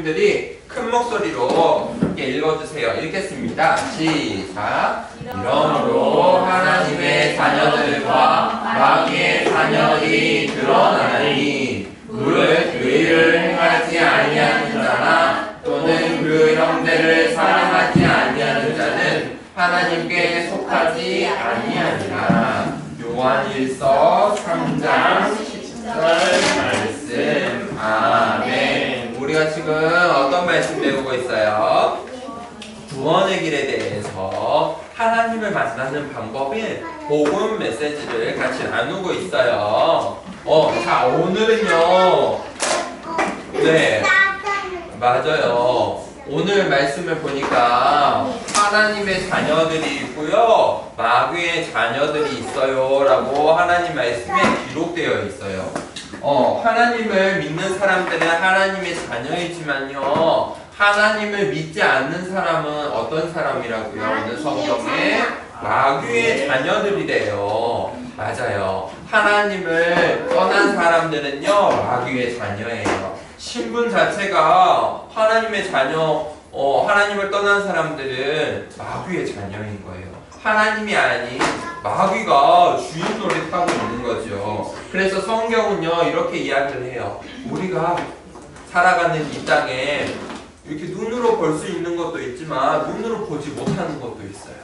들이 큰 목소리로 함께 읽어주세요. 읽겠습니다. 시작. 이러므로 하나님의 자녀들과 마귀의 자녀들이 드러나니 무릇 그 일을 행하지 아니하는 자나 또는 그 형제를 사랑하지 아니하는 자는 하나님께 속하지 아니하니라. 요한일서 3장 10절 말씀. 아멘. 우리가 지금 어떤 말씀 배우고 있어요? 구원의 길에 대해서 하나님을 만나는 방법인 복음 메시지를 같이 나누고 있어요. 자, 오늘은요. 네, 맞아요. 오늘 말씀을 보니까 하나님의 자녀들이 있고요, 마귀의 자녀들이 있어요 라고 하나님 말씀에 기록되어 있어요. 하나님을 믿는 사람들은 하나님의 자녀이지만요, 하나님을 믿지 않는 사람은 어떤 사람이라고요? 오늘 성경에 마귀의 자녀들이래요. 맞아요. 하나님을 떠난 사람들은요, 마귀의 자녀예요. 신분 자체가 하나님의 자녀, 하나님을 떠난 사람들은 마귀의 자녀인 거예요. 하나님이 아닌 마귀가 주인 노릇하고 있는 거죠. 그래서 성경은요, 이렇게 이야기를 해요. 우리가 살아가는 이 땅에 이렇게 눈으로 볼 수 있는 것도 있지만 눈으로 보지 못하는 것도 있어요.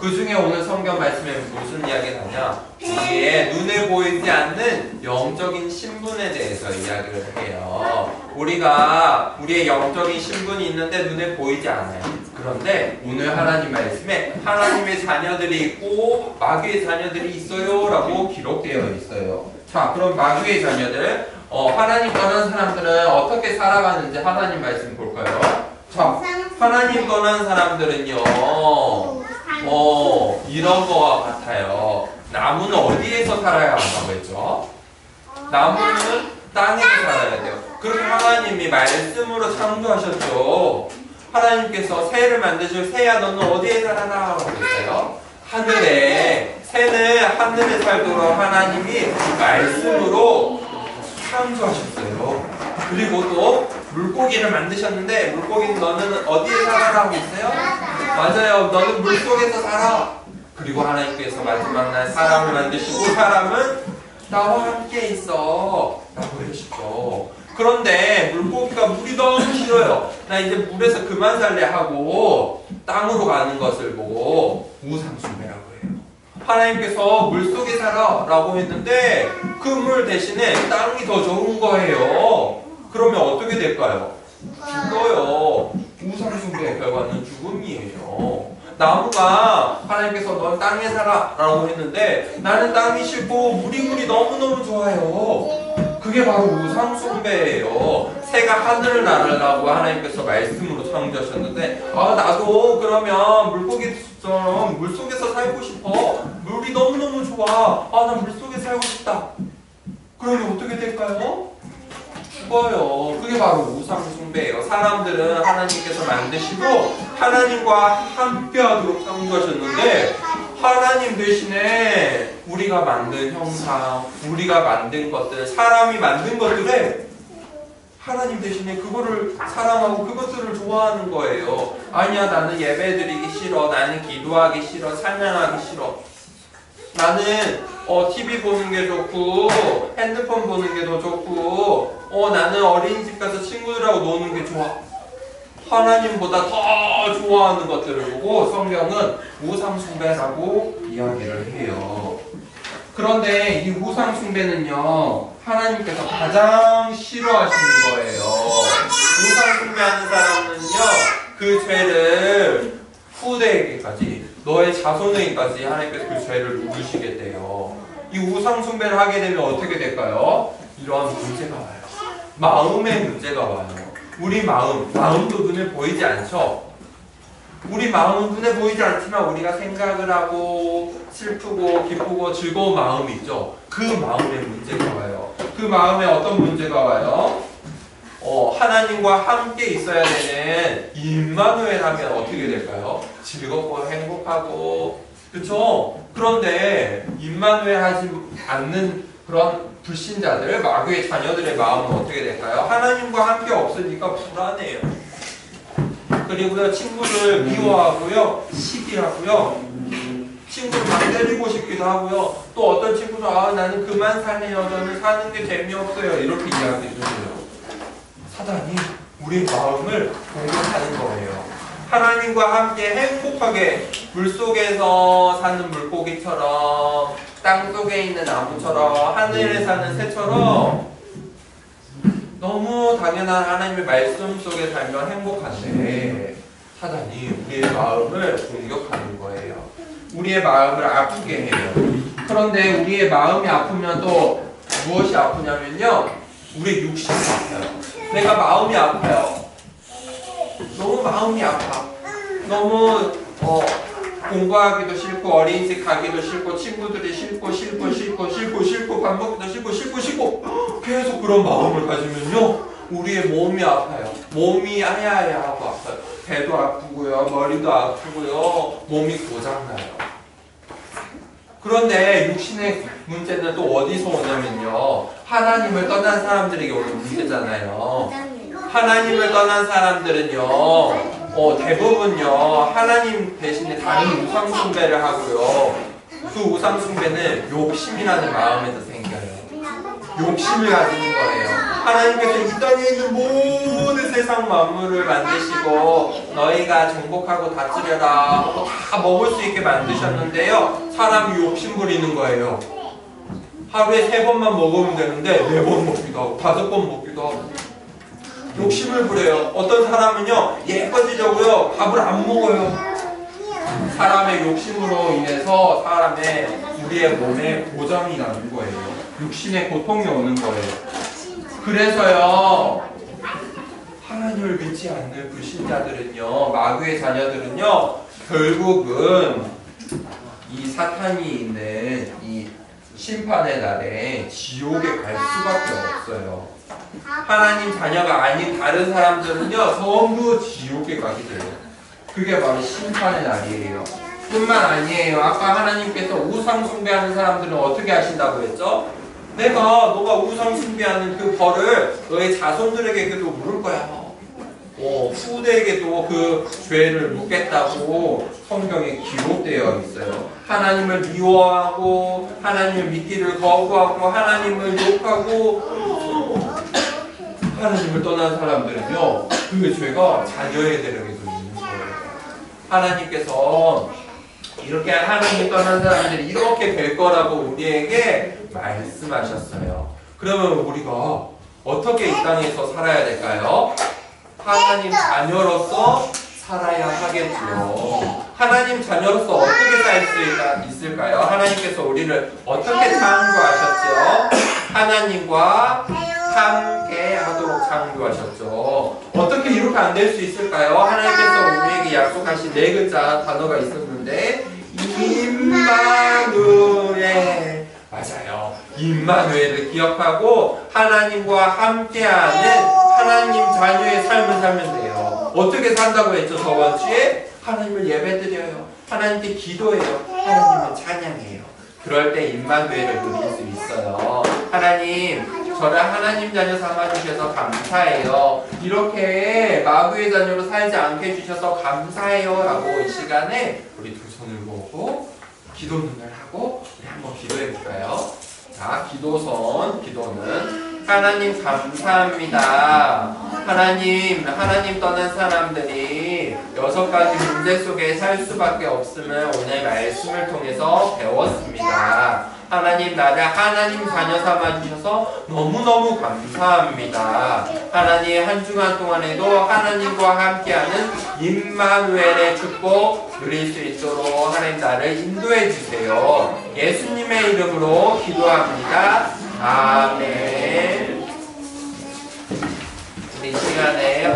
그 중에 오늘 성경 말씀에 무슨 이야기를 하냐? 우리의 눈에 보이지 않는 영적인 신분에 대해서 이야기를 해요. 우리가 우리의 영적인 신분이 있는데 눈에 보이지 않아요. 그런데 오늘 하나님 말씀에 하나님의 자녀들이 있고 마귀의 자녀들이 있어요 라고 기록되어 있어요. 자, 그럼 마귀의 자녀들, 하나님 떠난 사람들은 어떻게 살아가는지 하나님 말씀 볼까요? 자, 하나님 떠난 사람들은요, 이런 거와 같아요. 나무는 어디에서 살아야 한다고 했죠? 나무는 땅에서 살아야 돼요. 그렇게 하나님이 말씀으로 창조하셨죠. 하나님께서 새를 만드시고 새야 너는 어디에 살아라 라고 했어요? 하늘에. 새는 하늘에 살도록 하나님이 말씀으로 창조하셨어요. 그리고 또 물고기를 만드셨는데 물고기는 너는 어디에 살아라고 했어요? 맞아요. 너는 물속에서 살아. 그리고 하나님께서 마지막 날 사람을 만드시고 사람은 나와 함께 있어 라고 해주셨죠. 그런데 물고기가 물이 너무 싫어요. 나 이제 물에서 그만 살래 하고 땅으로 가는 것을 보고 우상숭배라고 해요. 하나님께서 물속에 살아 라고 했는데 그 물 대신에 땅이 더 좋은 거예요. 그러면 어떻게 될까요? 죽어요. 우상숭배의 결과는 죽음이에요. 나무가 하나님께서 넌 땅에 살아 라고 했는데 나는 땅이 싫고 물이 너무너무 좋아요. 그게 바로 우상숭배예요. 새가 하늘을 날으라고 하나님께서 말씀으로 창조하셨는데 나도 그러면 물고기처럼 물속에서 살고 싶어. 물이 너무너무 좋아. 난 물속에 살고 싶다. 그러면 어떻게 될까요? 죽어요. 그게 바로 우상숭배예요. 사람들은 하나님께서 만드시고 하나님과 함께하도록 창조하셨는데 하나님 대신에 우리가 만든 형상, 우리가 만든 것들, 사람이 만든 것들에 하나님 대신에 그거를 사랑하고 그것들을 좋아하는 거예요. 아니야, 나는 예배드리기 싫어. 나는 기도하기 싫어. 찬양하기 싫어. 나는 TV 보는 게 좋고 핸드폰 보는 게 더 좋고 나는 어린이집 가서 친구들하고 노는 게 좋아. 하나님보다 더 좋아하는 것들을 보고 성경은 우상숭배라고 이야기를 해요. 그런데 이 우상숭배는요, 하나님께서 가장 싫어하시는 거예요. 우상숭배하는 사람은요, 그 죄를 후대에게까지, 너의 자손에게까지 하나님께서 그 죄를 묻으시게 돼요. 이 우상숭배를 하게 되면 어떻게 될까요? 이러한 문제가 와요. 마음의 문제가 와요. 우리 마음도 눈에 보이지 않죠? 우리 마음은 눈에 보이지 않지만 우리가 생각을 하고 슬프고 기쁘고 즐거운 마음이 있죠? 그 마음에 문제가 와요. 그 마음에 어떤 문제가 와요? 하나님과 함께 있어야 되는 임마누엘 하면 어떻게 될까요? 즐겁고 행복하고, 그쵸? 그런데 임마누엘 하지 않는 그런 불신자들, 마귀의 자녀들의 마음은 어떻게 될까요? 하나님과 함께 없으니까 불안해요. 그리고요, 친구를 미워하고요, 시기하고요, 친구를 막 때리고 싶기도 하고요. 또 어떤 친구도 나는 그만 살래요. 저는 사는 게 재미없어요. 이렇게 이야기도 해요. 사단이 우리 마음을 공격하는 거예요. 하나님과 함께 행복하게 물속에서 사는 물고기처럼 땅속에 있는 나무처럼 하늘에 사는 새처럼 너무 당연한 하나님의 말씀 속에 살면 행복한데 사단이 우리의 마음을 공격하는 거예요. 우리의 마음을 아프게 해요. 그런데 우리의 마음이 아프면 또 무엇이 아프냐면요, 우리의 육신이 아파요. 내가 마음이 아파요. 너무 마음이 아파. 너무 공부하기도 싫고 어린이집 가기도 싫고 친구들이 싫고 밥 먹기도 싫고 계속 그런 마음을 가지면요, 우리의 몸이 아파요. 몸이 아야아야하고 아파요. 배도 아프고요, 머리도 아프고요, 몸이 고장나요. 그런데 육신의 문제는 또 어디서 오냐면요, 하나님을 떠난 사람들에게 오는 문제잖아요. 하나님을 떠난 사람들은요, 대부분요, 하나님 대신에 다른 우상 숭배를 하고요. 그 우상 숭배는 욕심이라는 마음에서 생겨요. 욕심을 가지는 거예요. 하나님께서 이 땅에 있는 모든 세상 만물을 만드시고 너희가 정복하고 다스려라 하고 다 먹을 수 있게 만드셨는데요, 사람이 욕심 부리는 거예요. 하루에 3번만 먹으면 되는데 4번 먹기도 하고 5번 먹기도 하고 욕심을 부려요. 어떤 사람은요, 예뻐지려고요, 밥을 안 먹어요. 사람의 욕심으로 인해서 우리의 몸에 고장이 나는 거예요. 육신의 고통이 오는 거예요. 그래서요, 하나님을 믿지 않는 불신자들은요, 마귀의 자녀들은요, 결국은 이 사탄이 있는 이 심판의 날에 지옥에 갈 수밖에 없어요. 하나님 자녀가 아닌 다른 사람들은요, 전부 지옥에 가게 돼요. 그게 바로 심판의 날이에요. 뿐만 아니에요. 아까 하나님께서 우상 숭배하는 사람들은 어떻게 하신다고 했죠? 너가 우상 숭배하는 그 벌을 너의 자손들에게도 물을 거야. 후대에게도 그 죄를 묻겠다고 성경에 기록되어 있어요. 하나님을 미워하고 하나님을 믿기를 거부하고 하나님을 욕하고 하나님을 떠난 사람들은요, 그 죄가 자녀에게도 있는 거예요. 하나님께서 이렇게 하나님 떠난 사람들이 이렇게 될 거라고 우리에게 말씀하셨어요. 그러면 우리가 어떻게 이 땅에서 살아야 될까요? 하나님 자녀로서 살아야 하겠죠. 하나님 자녀로서 어떻게 살 수 있을까요? 하나님께서 우리를 어떻게 창조하셨죠? 하나님과 함께 하도록 창조하셨죠. 어떻게 이렇게 안 될 수 있을까요? 하나님께서 우리에게 약속하신 4글자 단어가 있었는데 임마누엘, 맞아요. 임마누엘을 기억하고 하나님과 함께하는 하나님 자녀의 삶을 살면 돼요. 어떻게 산다고 했죠? 저번 주에 하나님을 예배드려요. 하나님께 기도해요. 하나님을 찬양해요. 그럴 때 임마누엘을 누릴 수 있어요. 하나님, 저를 하나님 자녀 삼아주셔서 감사해요. 이렇게 마귀의 자녀로 살지 않게 해주셔서 감사해요 라고 이 시간에 우리 두 손을 모으고 기도 눈을 하고 우리 한번 기도해 볼까요? 자, 기도는 하나님 감사합니다. 하나님 떠난 사람들이 6가지 문제 속에 살 수밖에 없음을 오늘 말씀을 통해서 배웠습니다. 하나님, 나를 하나님 자녀 삼아주셔서 너무너무 감사합니다. 하나님, 한 주간 동안에도 하나님과 함께하는 임마누엘의 축복 누릴 수 있도록 하나님 나를 인도해 주세요. 예수님의 이름으로 기도합니다. 아멘. 우리 이 시간에